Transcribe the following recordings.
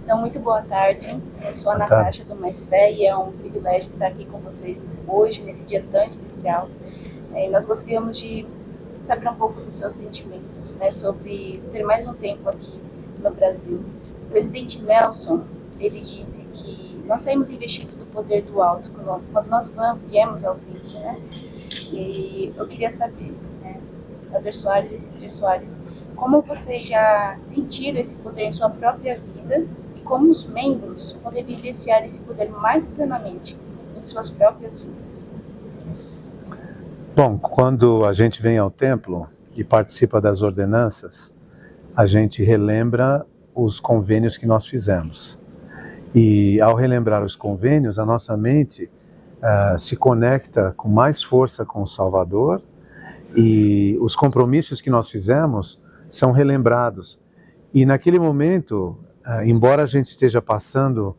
Então, muito boa tarde. Eu sou a Natasha do Mais Fé e é um privilégio estar aqui com vocês hoje, nesse dia tão especial. E nós gostaríamos de saber um pouco dos seus sentimentos, né, sobre ter mais um tempo aqui no Brasil. O presidente Nelson, ele disse que nós saímos investidos do poder do alto quando nós viemos ao templo, né? E eu queria saber, né, Elder Soares e Sister Soares, como vocês já sentiram esse poder em sua própria vida e como os membros podem vivenciar esse poder mais plenamente em suas próprias vidas? Bom, quando a gente vem ao templo e participa das ordenanças, a gente relembra os convênios que nós fizemos. E ao relembrar os convênios, a nossa mente se conecta com mais força com o Salvador e os compromissos que nós fizemos são relembrados. E naquele momento, embora a gente esteja passando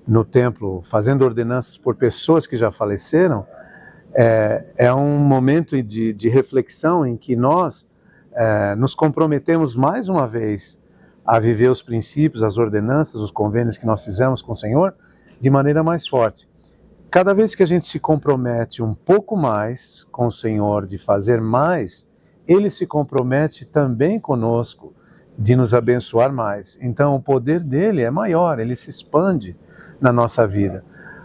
no templo, fazendo ordenanças por pessoas que já faleceram, é um momento de reflexão em que nós nos comprometemos mais uma vez a viver os princípios, as ordenanças, os convênios que nós fizemos com o Senhor de maneira mais forte. Cada vez que a gente se compromete um pouco mais com o Senhor de fazer mais, Ele se compromete também conosco de nos abençoar mais. Então o poder dele é maior, ele se expande na nossa vida.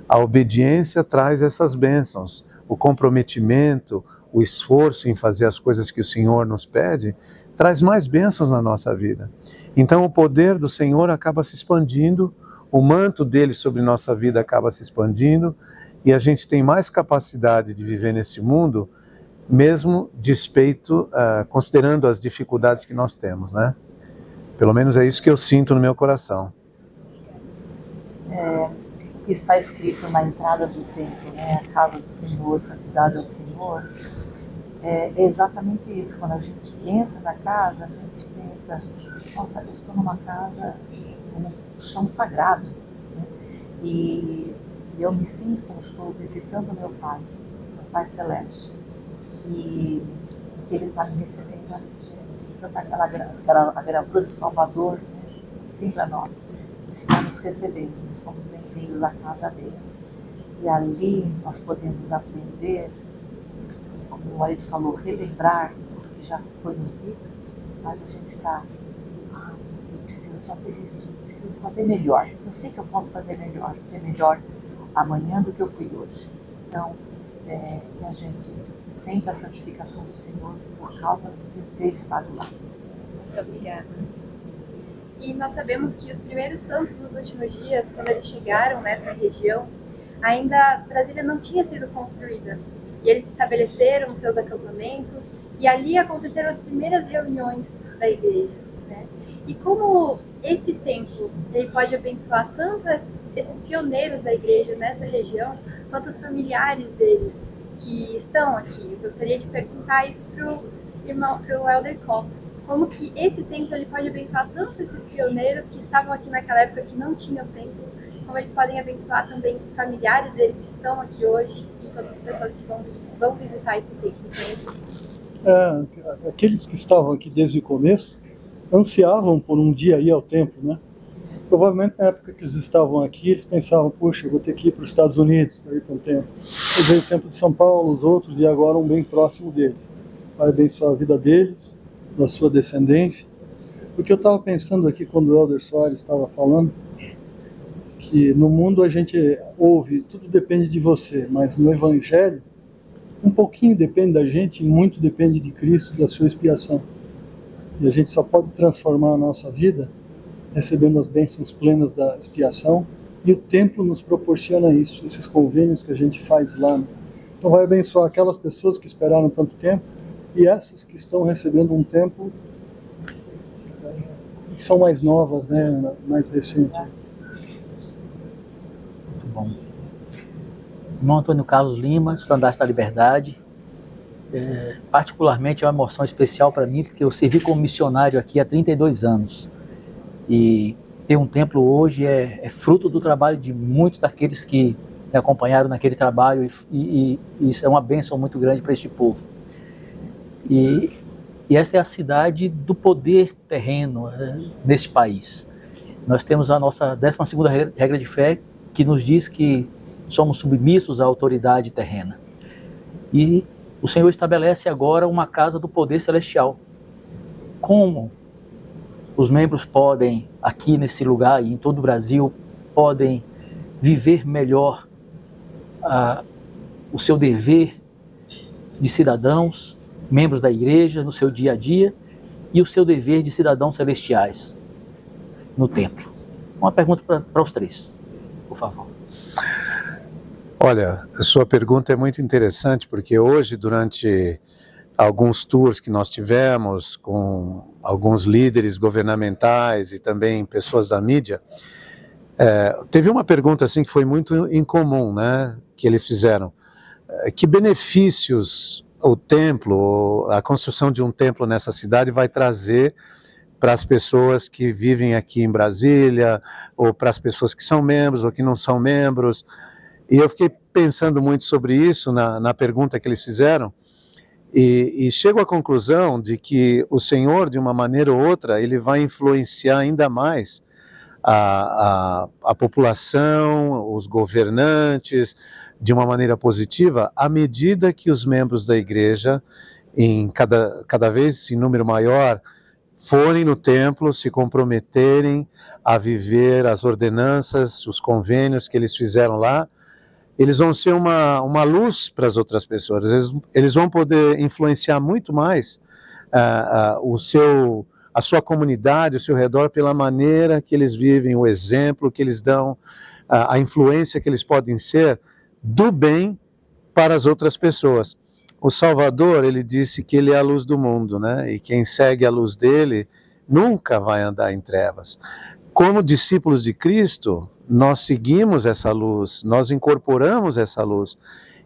A obediência traz essas bênçãos. O comprometimento, o esforço em fazer as coisas que o Senhor nos pede, traz mais bênçãos na nossa vida. Então o poder do Senhor acaba se expandindo, o manto dele sobre nossa vida acaba se expandindo, e a gente tem mais capacidade de viver nesse mundo, mesmo despeito, considerando as dificuldades que nós temos, né? Pelo menos é isso que eu sinto no meu coração. Está escrito na entrada do templo, né, a casa do Senhor, santidade ao Senhor, é exatamente isso. Quando a gente entra na casa, a gente pensa, nossa, eu estou numa casa com um chão sagrado, né? E eu me sinto como estou visitando meu Pai Celeste, e Ele está me recebendo a gravura do Salvador, né, assim para nós, está nos recebendo, nós somos bem-vindos à casa dele. E ali nós podemos aprender, como o marido falou, relembrar o que já foi nos dito, mas a gente está, eu preciso fazer isso, eu preciso fazer melhor. Eu sei que eu posso fazer melhor, ser melhor amanhã do que eu fui hoje. Então, que a gente sente a santificação do Senhor por causa de ter estado lá. Muito obrigada. E nós sabemos que os primeiros santos dos últimos dias, quando eles chegaram nessa região, ainda Brasília não tinha sido construída. E eles estabeleceram os seus acampamentos e ali aconteceram as primeiras reuniões da igreja, né? E como esse templo ele pode abençoar tanto esses pioneiros da igreja nessa região, quanto os familiares deles que estão aqui. Eu gostaria de perguntar isso para o Elder Kopp. Como que esse templo ele pode abençoar tanto esses pioneiros que estavam aqui naquela época que não tinham templo, como eles podem abençoar também os familiares deles que estão aqui hoje e todas as pessoas que vão visitar esse templo. Aqueles que estavam aqui desde o começo ansiavam por um dia ir ao templo, né? Provavelmente na época que eles estavam aqui, eles pensavam, puxa, eu vou ter que ir para os Estados Unidos para ir para o templo. Depois veio o templo de São Paulo, os outros, e agora um bem próximo deles. Vai abençoar a vida deles, da sua descendência. Porque eu estava pensando aqui, quando o Elder Soares estava falando, que no mundo a gente ouve, tudo depende de você, mas no Evangelho, um pouquinho depende da gente e muito depende de Cristo, da sua expiação. E a gente só pode transformar a nossa vida recebendo as bênçãos plenas da expiação, e o templo nos proporciona isso, esses convênios que a gente faz lá. Então vai abençoar aquelas pessoas que esperaram tanto tempo, e essas que estão recebendo um tempo que são mais novas, né, mais recentes. Muito bom. Irmão Antônio Carlos Lima, Estandarte da Liberdade. Particularmente é uma emoção especial para mim, porque eu servi como missionário aqui há 32 anos. E ter um templo hoje é fruto do trabalho de muitos daqueles que me acompanharam naquele trabalho, e isso é uma bênção muito grande para este povo. E essa é a cidade do poder terreno neste país. Nós temos a nossa 12ª regra de fé, que nos diz que somos submissos à autoridade terrena. E o Senhor estabelece agora uma casa do poder celestial. Como os membros podem, aqui nesse lugar e em todo o Brasil, podem viver melhor o seu dever de cidadãos, membros da igreja, no seu dia a dia, e o seu dever de cidadãos celestiais no templo. Uma pergunta para os três, por favor. Olha, a sua pergunta é muito interessante, porque hoje, durante alguns tours que nós tivemos com alguns líderes governamentais e também pessoas da mídia, teve uma pergunta assim que foi muito incomum, né, que eles fizeram. Que benefícios o templo, a construção de um templo nessa cidade vai trazer para as pessoas que vivem aqui em Brasília, ou para as pessoas que são membros ou que não são membros? E eu fiquei pensando muito sobre isso na pergunta que eles fizeram, e chego à conclusão de que o Senhor, de uma maneira ou outra, ele vai influenciar ainda mais a população, os governantes, de uma maneira positiva, à medida que os membros da igreja, em cada vez em número maior, forem no templo, se comprometerem a viver as ordenanças, os convênios que eles fizeram lá. Eles vão ser uma luz para as outras pessoas. Eles vão poder influenciar muito mais a sua comunidade, o seu redor, pela maneira que eles vivem, o exemplo que eles dão, a influência que eles podem ser do bem para as outras pessoas. O Salvador, ele disse que ele é a luz do mundo, né? E quem segue a luz dele nunca vai andar em trevas. Como discípulos de Cristo, nós seguimos essa luz, nós incorporamos essa luz.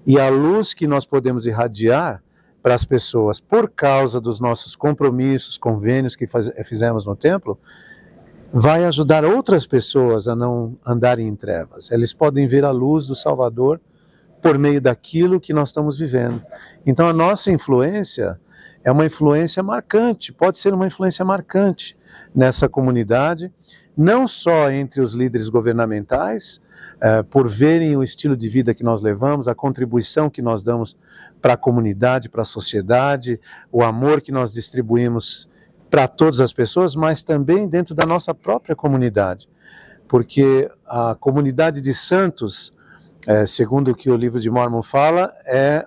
E a luz que nós podemos irradiar para as pessoas, por causa dos nossos compromissos, convênios que fizemos no templo, vai ajudar outras pessoas a não andarem em trevas. Eles podem ver a luz do Salvador por meio daquilo que nós estamos vivendo. Então a nossa influência é uma influência marcante, pode ser uma influência marcante nessa comunidade, não só entre os líderes governamentais, por verem o estilo de vida que nós levamos, a contribuição que nós damos para a comunidade, para a sociedade, o amor que nós distribuímos para todas as pessoas, mas também dentro da nossa própria comunidade. Porque a comunidade de santos, segundo o que o livro de Mórmon fala, é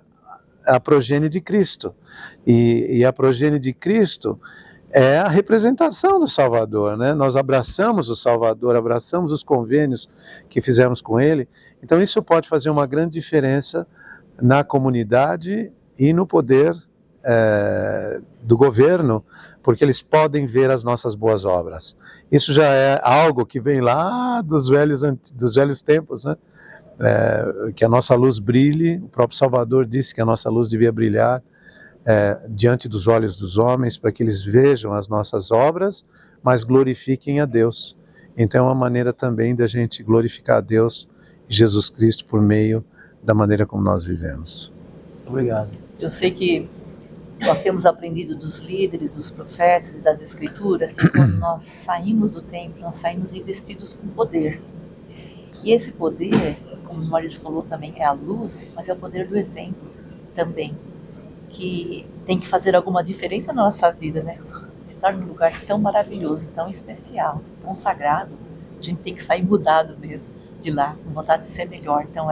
a progênie de Cristo. E a progênie de Cristo é a representação do Salvador, né? Nós abraçamos o Salvador, abraçamos os convênios que fizemos com ele. Então isso pode fazer uma grande diferença na comunidade e no poder do governo, porque eles podem ver as nossas boas obras. Isso já é algo que vem lá dos velhos tempos, né? Que a nossa luz brilhe. O próprio Salvador disse que a nossa luz devia brilhar diante dos olhos dos homens, para que eles vejam as nossas obras, mas glorifiquem a Deus. Então é uma maneira também da gente glorificar a Deus, Jesus Cristo, por meio da maneira como nós vivemos. Obrigado. Eu sei que nós temos aprendido dos líderes, dos profetas e das escrituras, que quando nós saímos do templo, nós saímos investidos com poder. E esse poder, como o marido falou também, é a luz, mas é o poder do exemplo também, que tem que fazer alguma diferença na nossa vida, né? Estar num lugar tão maravilhoso, tão especial, tão sagrado, a gente tem que sair mudado mesmo de lá, com vontade de ser melhor. Então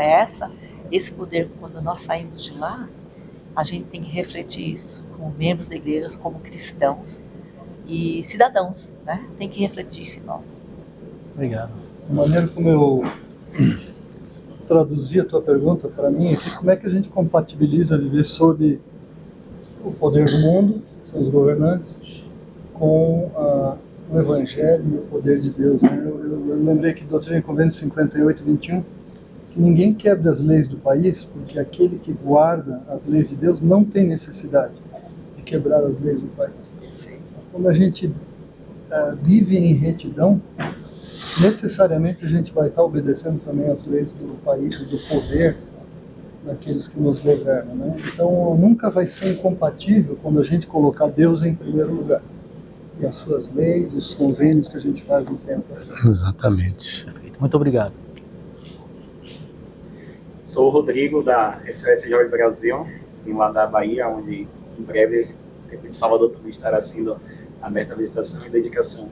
esse poder, quando nós saímos de lá, a gente tem que refletir isso, como membros da igreja, como cristãos e cidadãos, né? Tem que refletir isso em nós. Obrigado. A maneira como eu traduzi a tua pergunta para mim é que como é que a gente compatibiliza viver sob o poder do mundo, que são os governantes, com o Evangelho e o poder de Deus, né? Eu lembrei que Doutrina e Convênio 58, 21, que ninguém quebra as leis do país, porque aquele que guarda as leis de Deus não tem necessidade de quebrar as leis do país. Quando a gente vive em retidão, necessariamente a gente vai estar obedecendo também às leis do país, do poder daqueles que nos governam, né? Então nunca vai ser incompatível quando a gente colocar Deus em primeiro lugar. e as suas leis, os convênios que a gente faz no templo. Exatamente. Perfeito. Muito obrigado. Sou o Rodrigo, da SOS Jovem Brasil, vim lá da Bahia, onde em breve o Templo de Salvador também estará sendo aberta a visitação e dedicação.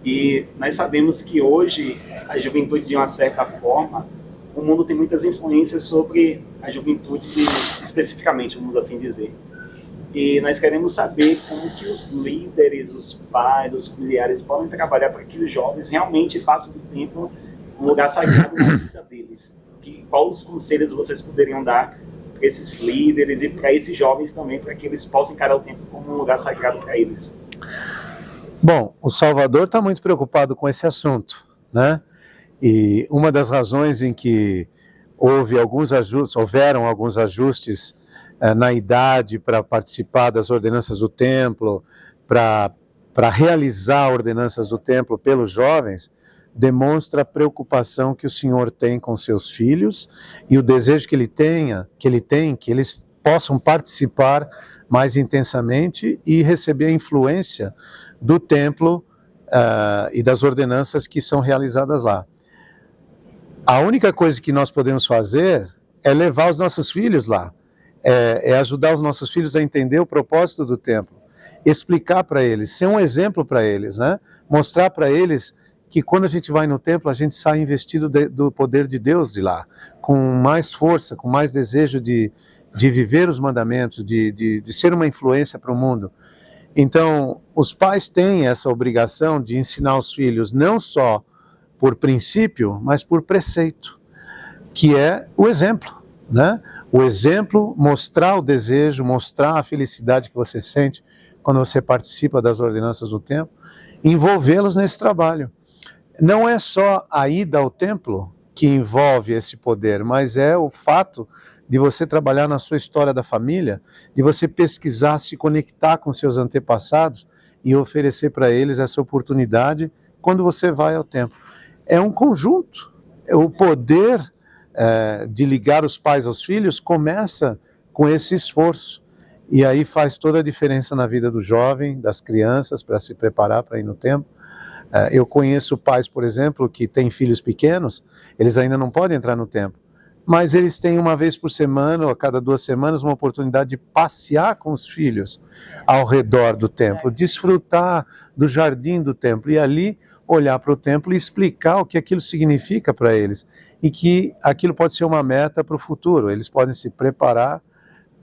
E nós sabemos que hoje a juventude, de uma certa forma, o mundo tem muitas influências sobre a juventude especificamente, vamos assim dizer. E nós queremos saber como que os líderes, os pais, os familiares podem trabalhar para que os jovens realmente façam do templo um lugar sagrado na vida deles. Quais os conselhos vocês poderiam dar para esses líderes e para esses jovens também, para que eles possam encarar o templo como um lugar sagrado para eles? Bom, o Salvador está muito preocupado com esse assunto, né? E uma das razões em que houveram alguns ajustes na idade para participar das ordenanças do templo, para realizar ordenanças do templo pelos jovens, demonstra a preocupação que o Senhor tem com seus filhos e o desejo que ele tem que eles possam participar mais intensamente e receber a influência do templo e das ordenanças que são realizadas lá. A única coisa que nós podemos fazer é levar os nossos filhos lá, é ajudar os nossos filhos a entender o propósito do templo, explicar para eles, ser um exemplo para eles, né? Mostrar para eles que quando a gente vai no templo, a gente sai investido do poder de Deus de lá, com mais força, com mais desejo de viver os mandamentos, de ser uma influência para o mundo. Então, os pais têm essa obrigação de ensinar os filhos não só por princípio, mas por preceito, que é o exemplo, né? O exemplo, mostrar o desejo, mostrar a felicidade que você sente quando você participa das ordenanças do templo, envolvê-los nesse trabalho. Não é só a ida ao templo que envolve esse poder, mas é o fato de você trabalhar na sua história da família, de você pesquisar, se conectar com seus antepassados e oferecer para eles essa oportunidade quando você vai ao templo. É um conjunto. O poder de ligar os pais aos filhos começa com esse esforço. E aí faz toda a diferença na vida do jovem, das crianças, para se preparar para ir no templo. Eu conheço pais, por exemplo, que têm filhos pequenos, eles ainda não podem entrar no templo, mas eles têm uma vez por semana ou a cada 2 semanas uma oportunidade de passear com os filhos ao redor do templo, desfrutar do jardim do templo e ali olhar para o templo e explicar o que aquilo significa para eles e que aquilo pode ser uma meta para o futuro, eles podem se preparar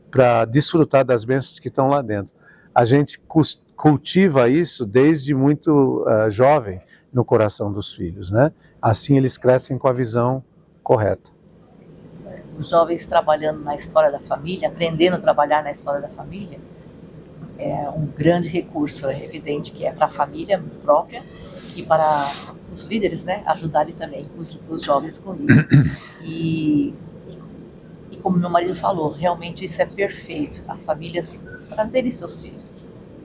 para desfrutar das bênçãos que estão lá dentro. A gente cultiva isso desde muito jovem no coração dos filhos, né? Assim eles crescem com a visão correta. Os jovens trabalhando na história da família, aprendendo a trabalhar na história da família, é um grande recurso. É evidente que é para a família própria e para os líderes, né, ajudarem também os jovens com isso. E como meu marido falou, realmente isso é perfeito. As famílias trazerem seus filhos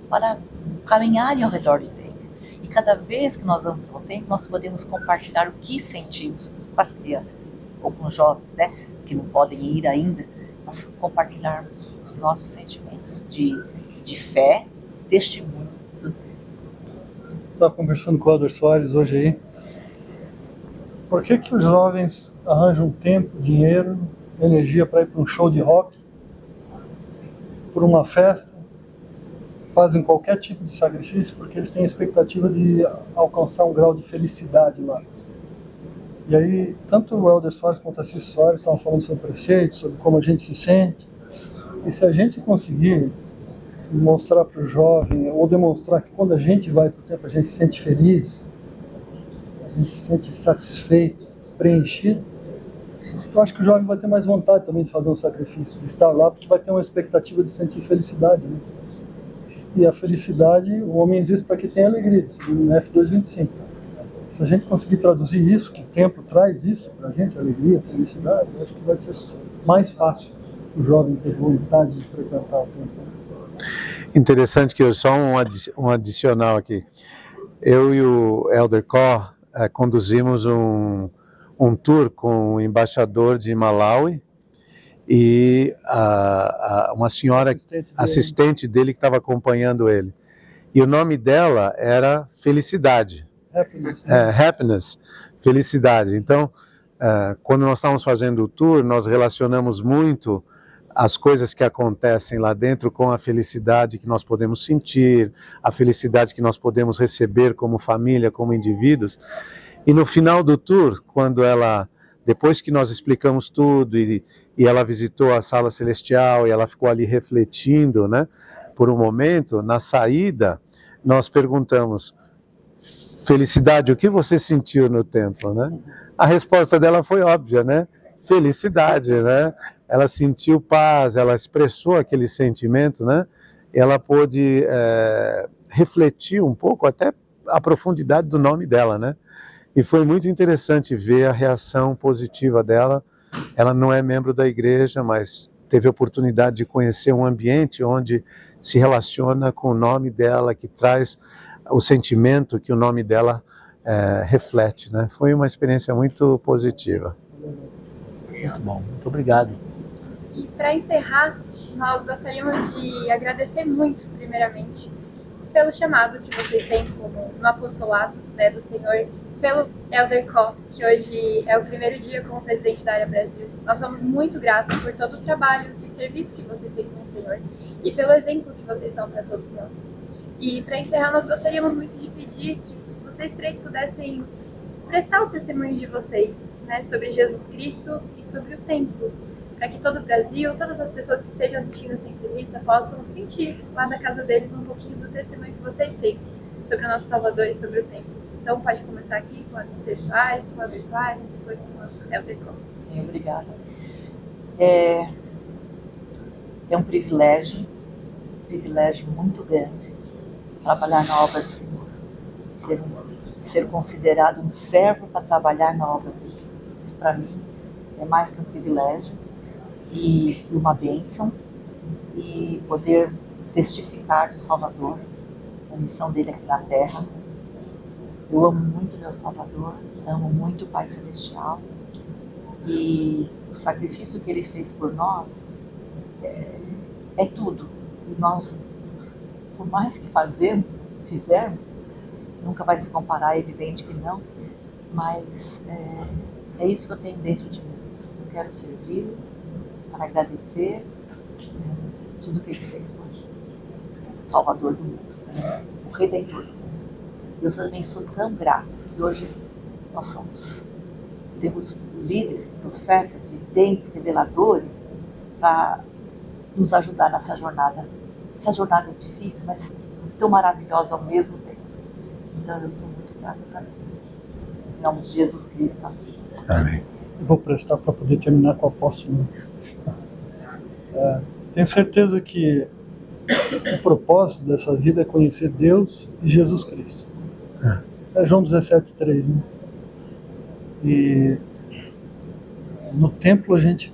para caminharem ao redor do templo. E cada vez que nós vamos ao templo, nós podemos compartilhar o que sentimos com as crianças, ou com os jovens, né, que não podem ir ainda, nós compartilharmos os nossos sentimentos de fé, testemunho. Estava conversando com o Alder Soares hoje aí. Por que os jovens arranjam tempo, dinheiro, energia para ir para um show de rock, por uma festa, fazem qualquer tipo de sacrifício porque eles têm a expectativa de alcançar um grau de felicidade lá. E aí, tanto o Alder Soares quanto a Cis Soares estavam falando sobre preceito, sobre como a gente se sente. E se a gente conseguir mostrar para o jovem, ou demonstrar que quando a gente vai para o templo a gente se sente feliz, a gente se sente satisfeito, preenchido, eu acho que o jovem vai ter mais vontade também de fazer um sacrifício, de estar lá, porque vai ter uma expectativa de sentir felicidade, né? E a felicidade, o homem existe para que tenha alegria, no F2:25. Se a gente conseguir traduzir isso, que o templo traz isso para a gente, alegria, felicidade, eu acho que vai ser mais fácil o jovem ter vontade de frequentar o templo. Interessante que só um adicional aqui. Eu e o Elder Cor conduzimos um tour com o embaixador de Malawi e uma senhora assistente dele que estava acompanhando ele. E o nome dela era Felicidade. Happiness, felicidade. Então, quando nós estávamos fazendo o tour, nós relacionamos muito as coisas que acontecem lá dentro com a felicidade que nós podemos sentir, a felicidade que nós podemos receber como família, como indivíduos. E no final do tour, quando ela, depois que nós explicamos tudo e ela visitou a sala celestial e ela ficou ali refletindo, né, por um momento, na saída, nós perguntamos: Felicidade, o que você sentiu no templo, né? A resposta dela foi óbvia, né? Felicidade, né? Ela sentiu paz, ela expressou aquele sentimento, né? Ela pôde refletir um pouco até a profundidade do nome dela, né? E foi muito interessante ver a reação positiva dela. Ela não é membro da igreja, mas teve a oportunidade de conhecer um ambiente onde se relaciona com o nome dela, que traz o sentimento que o nome dela reflete, né? Foi uma experiência muito positiva. Muito bom, muito obrigado. E para encerrar, nós gostaríamos de agradecer muito, primeiramente, pelo chamado que vocês têm como no apostolado, né, do Senhor, pelo Elder Co, que hoje é o primeiro dia como presidente da Área Brasil. Nós somos muito gratos por todo o trabalho de serviço que vocês têm com o Senhor e pelo exemplo que vocês são para todos nós. E para encerrar, nós gostaríamos muito de pedir que vocês três pudessem prestar o testemunho de vocês, né, sobre Jesus Cristo e sobre o templo, para que todo o Brasil, todas as pessoas que estejam assistindo essa entrevista possam sentir lá da casa deles um pouquinho do testemunho que vocês têm sobre o nosso Salvador e sobre o templo. Então pode começar aqui com a Sister Soares, com a Elder Soares, depois com a Elder Co. Obrigada. É um privilégio muito grande trabalhar na obra do Senhor, ser considerado um servo para trabalhar na obra dele. Isso para mim é mais que um privilégio e uma bênção, e poder testificar do Salvador, a missão dele aqui na Terra. Eu amo muito meu Salvador, amo muito o Pai Celestial, e o sacrifício que ele fez por nós é tudo. E nós, por mais que fizermos, nunca vai se comparar, é evidente que não, mas é isso que eu tenho dentro de mim. Eu quero servir para agradecer tudo que ele fez por mim. O Salvador do mundo, o Redentor do mundo. Eu também sou tão grata que hoje nós temos líderes, profetas, videntes, reveladores, para nos ajudar nessa jornada. Essa jornada é difícil, mas tão maravilhosa ao mesmo tempo. Então eu sou muito grata para Deus. Em nome de Jesus Cristo. Amém. Eu vou prestar para poder terminar com o apóstolo. Tenho certeza que o propósito dessa vida é conhecer Deus e Jesus Cristo. É João 17,3, né? E no templo a gente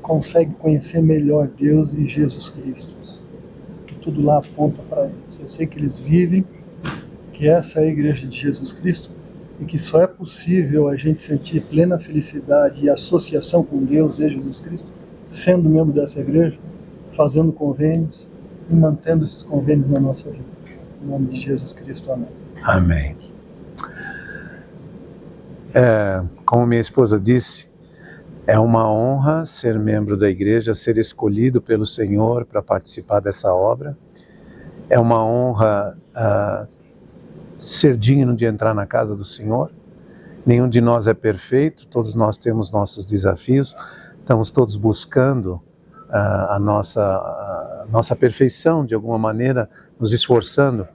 consegue conhecer melhor Deus e Jesus Cristo, que tudo lá aponta para eles. Eu sei que eles vivem, que essa é a igreja de Jesus Cristo, e que só é possível a gente sentir plena felicidade e associação com Deus e Jesus Cristo sendo membro dessa igreja, fazendo convênios e mantendo esses convênios na nossa vida. Em nome de Jesus Cristo, amém. Amém. Como minha esposa disse, é uma honra ser membro da igreja, ser escolhido pelo Senhor para participar dessa obra. É uma honra ser digno de entrar na casa do Senhor. Nenhum de nós é perfeito, todos nós temos nossos desafios, estamos todos buscando a nossa perfeição, de alguma maneira, nos esforçando.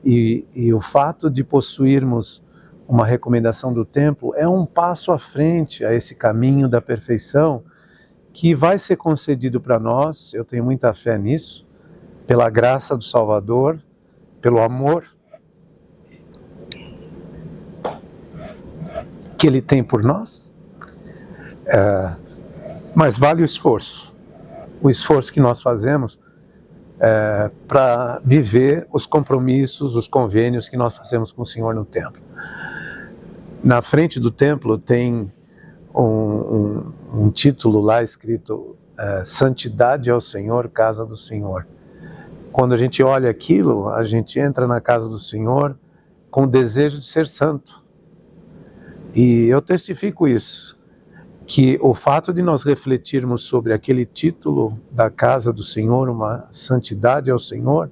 E o fato de possuirmos uma recomendação do templo é um passo à frente a esse caminho da perfeição que vai ser concedido para nós. Eu tenho muita fé nisso, pela graça do Salvador, pelo amor que Ele tem por nós. Mas vale o esforço que nós fazemos para viver os compromissos, os convênios que nós fazemos com o Senhor no templo. Na frente do templo tem um título lá escrito Santidade ao Senhor, Casa do Senhor. Quando a gente olha aquilo, a gente entra na casa do Senhor com o desejo de ser santo. E eu testifico isso, que o fato de nós refletirmos sobre aquele título da casa do Senhor, uma santidade ao Senhor,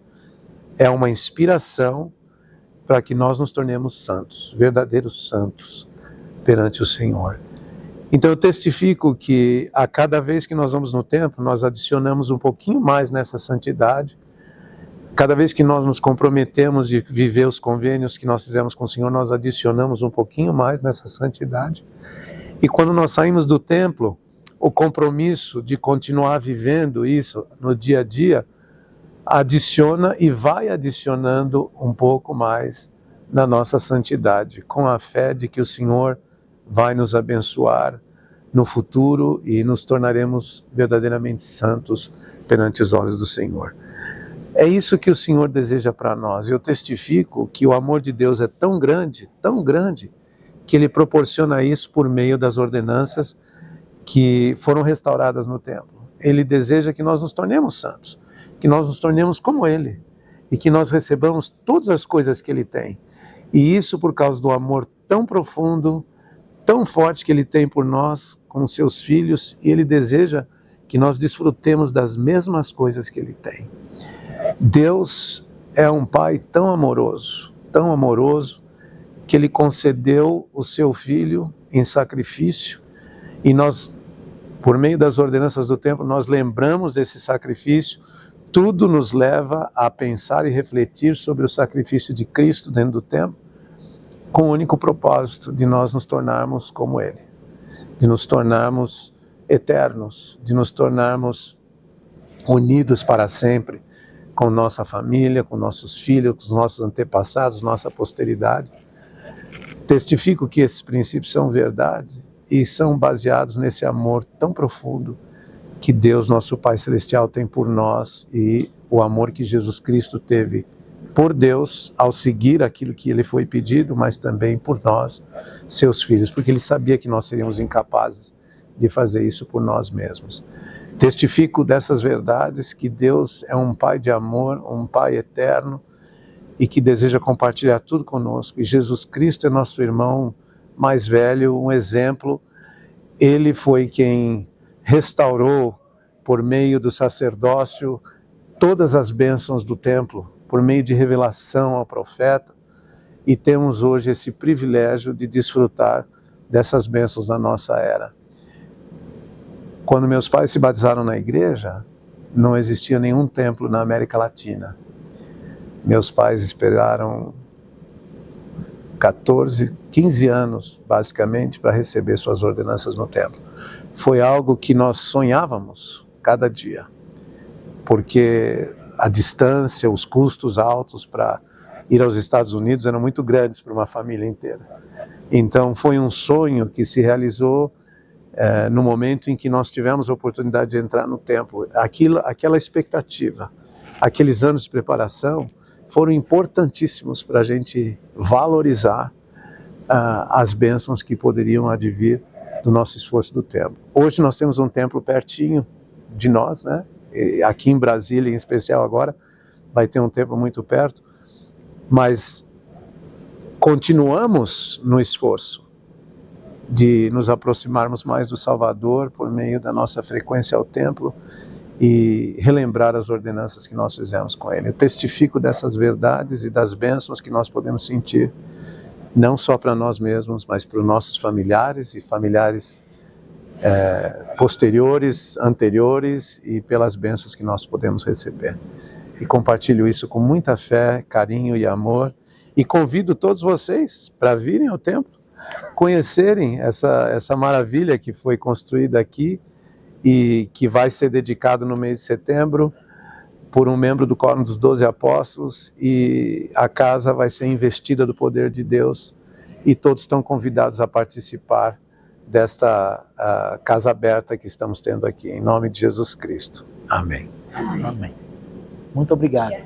é uma inspiração para que nós nos tornemos santos, verdadeiros santos perante o Senhor. Então eu testifico que a cada vez que nós vamos no templo, nós adicionamos um pouquinho mais nessa santidade. Cada vez que nós nos comprometemos de viver os convênios que nós fizemos com o Senhor, nós adicionamos um pouquinho mais nessa santidade. E quando nós saímos do templo, o compromisso de continuar vivendo isso no dia a dia, adiciona e vai adicionando um pouco mais na nossa santidade, com a fé de que o Senhor vai nos abençoar no futuro e nos tornaremos verdadeiramente santos perante os olhos do Senhor. É isso que o Senhor deseja para nós. Eu testifico que o amor de Deus é tão grande, que Ele proporciona isso por meio das ordenanças que foram restauradas no templo. Ele deseja que nós nos tornemos santos, que nós nos tornemos como Ele, e que nós recebamos todas as coisas que Ele tem. E isso por causa do amor tão profundo, tão forte que Ele tem por nós, com seus filhos, e Ele deseja que nós desfrutemos das mesmas coisas que Ele tem. Deus é um Pai tão amoroso, que Ele concedeu o seu Filho em sacrifício, e nós, por meio das ordenanças do templo, nós lembramos desse sacrifício. Tudo nos leva a pensar e refletir sobre o sacrifício de Cristo dentro do templo, com o único propósito de nós nos tornarmos como Ele, de nos tornarmos eternos, de nos tornarmos unidos para sempre com nossa família, com nossos filhos, com os nossos antepassados, nossa posteridade. Testifico que esses princípios são verdade e são baseados nesse amor tão profundo que Deus, nosso Pai Celestial, tem por nós, e o amor que Jesus Cristo teve por Deus ao seguir aquilo que Ele foi pedido, mas também por nós, seus filhos, porque Ele sabia que nós seríamos incapazes de fazer isso por nós mesmos. Testifico dessas verdades, que Deus é um Pai de amor, um Pai eterno, e que deseja compartilhar tudo conosco. E Jesus Cristo é nosso irmão mais velho, um exemplo. Ele foi quem restaurou, por meio do sacerdócio, todas as bênçãos do templo, por meio de revelação ao profeta, e temos hoje esse privilégio de desfrutar dessas bênçãos na nossa era. Quando meus pais se batizaram na igreja, não existia nenhum templo na América Latina. Meus pais esperaram 14, 15 anos, basicamente, para receber suas ordenanças no templo. Foi algo que nós sonhávamos cada dia, porque a distância, os custos altos para ir aos Estados Unidos eram muito grandes para uma família inteira. Então foi um sonho que se realizou no momento em que nós tivemos a oportunidade de entrar no templo. Aquela expectativa, aqueles anos de preparação foram importantíssimos para a gente valorizar as bênçãos que poderiam advir do nosso esforço do templo. Hoje nós temos um templo pertinho de nós, né? E aqui em Brasília, em especial agora, vai ter um templo muito perto, mas continuamos no esforço de nos aproximarmos mais do Salvador por meio da nossa frequência ao templo e relembrar as ordenanças que nós fizemos com Ele. Eu testifico dessas verdades e das bênçãos que nós podemos sentir, não só para nós mesmos, mas para os nossos familiares e familiares posteriores, anteriores, e pelas bênçãos que nós podemos receber. E compartilho isso com muita fé, carinho e amor, e convido todos vocês para virem ao templo, conhecerem essa maravilha que foi construída aqui e que vai ser dedicado no mês de setembro por um membro do Quórum dos 12 Apóstolos, e a casa vai ser investida do poder de Deus, e todos estão convidados a participar desta casa aberta que estamos tendo aqui, em nome de Jesus Cristo. Amém. Amém. Muito obrigado.